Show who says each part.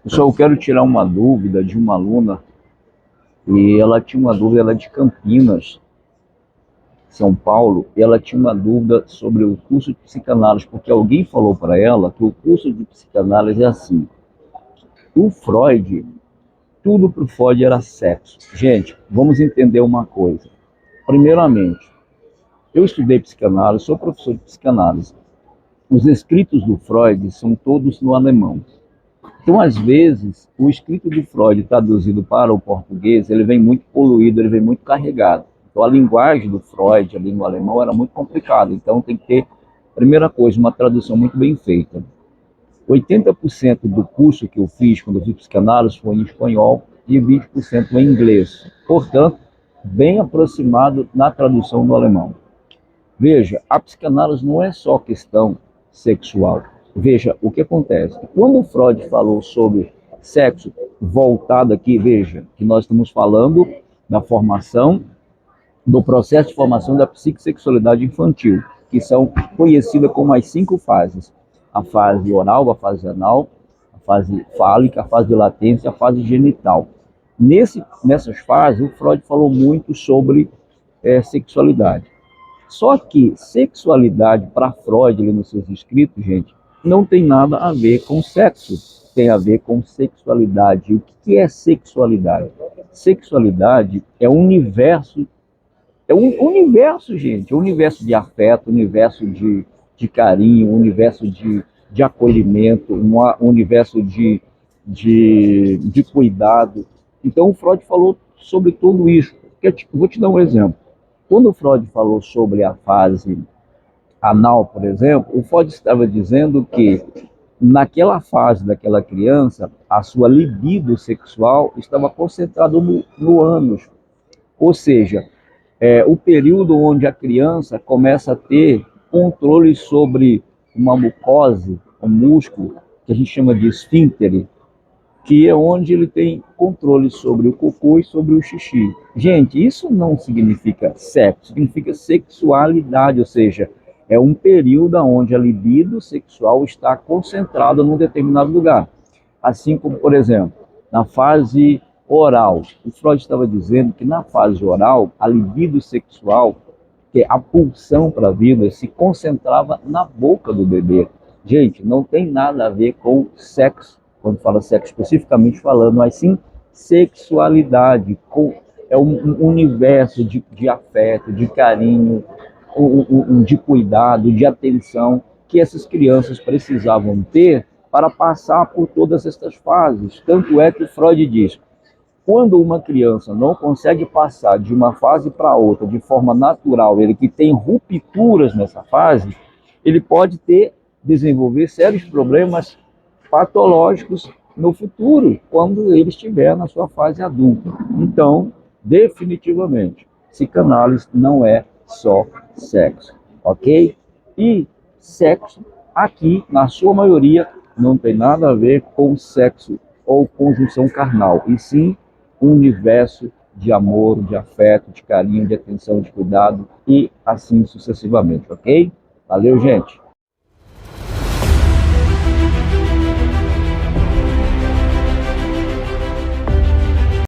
Speaker 1: Pessoal, eu quero tirar uma dúvida de uma aluna e ela tinha uma dúvida, ela é de Campinas, São Paulo, e ela tinha uma dúvida sobre o curso de psicanálise, porque alguém falou para ela que o curso de psicanálise é assim. O Freud, tudo para o Freud era sexo. Gente, vamos entender uma coisa. Primeiramente, eu estudei psicanálise, sou professor de psicanálise. Os escritos do Freud são todos no alemão. Então, às vezes, o escrito de Freud traduzido para o português, ele vem muito poluído, ele vem muito carregado. Então, a linguagem do Freud ali no alemão era muito complicada. Então, tem que ter, primeira coisa, uma tradução muito bem feita. 80% do curso que eu fiz quando eu fiz psicanálise foi em espanhol e 20% em inglês. Portanto, bem aproximado na tradução do alemão. Veja, a psicanálise não é só questão sexual. Veja, o que acontece? Quando o Freud falou sobre sexo voltado aqui, veja, que nós estamos falando da formação, do processo de formação da psicossexualidade infantil, que são conhecidas como as 5 fases. A fase oral, a fase anal, a fase fálica, a fase de latência, a fase genital. Nessas fases, o Freud falou muito sobre sexualidade. Só que sexualidade, para Freud, ali nos seus escritos, gente, não tem nada a ver com sexo, tem a ver com sexualidade. O que é sexualidade? Sexualidade é um universo, gente, um universo de afeto, um universo de carinho, um universo de acolhimento, um universo de cuidado. Então, o Freud falou sobre tudo isso. Vou te dar um exemplo. Quando o Freud falou sobre a fase anal, por exemplo, o Freud estava dizendo que naquela fase daquela criança, a sua libido sexual estava concentrada no ânus. Ou seja, o período onde a criança começa a ter controle sobre uma mucose, um músculo, que a gente chama de esfínctere, que é onde ele tem controle sobre o cocô e sobre o xixi. Gente, isso não significa sexo, significa sexualidade, ou seja, é um período onde a libido sexual está concentrada num determinado lugar. Assim como, por exemplo, na fase oral, o Freud estava dizendo que na fase oral, a libido sexual, que é a pulsão para a vida, se concentrava na boca do bebê. Gente, não tem nada a ver com sexo, quando fala sexo especificamente falando, mas sim sexualidade, é um universo de afeto, de carinho, de cuidado, de atenção que essas crianças precisavam ter para passar por todas estas fases. Tanto é que Freud diz, quando uma criança não consegue passar de uma fase para outra de forma natural, ele que tem rupturas nessa fase, ele pode desenvolver sérios problemas patológicos no futuro, quando ele estiver na sua fase adulta. Então, definitivamente, psicanálise não é só sexo, ok? E sexo, aqui, na sua maioria, não tem nada a ver com sexo ou conjunção carnal, e sim um universo de amor, de afeto, de carinho, de atenção, de cuidado e assim sucessivamente, ok? Valeu, gente!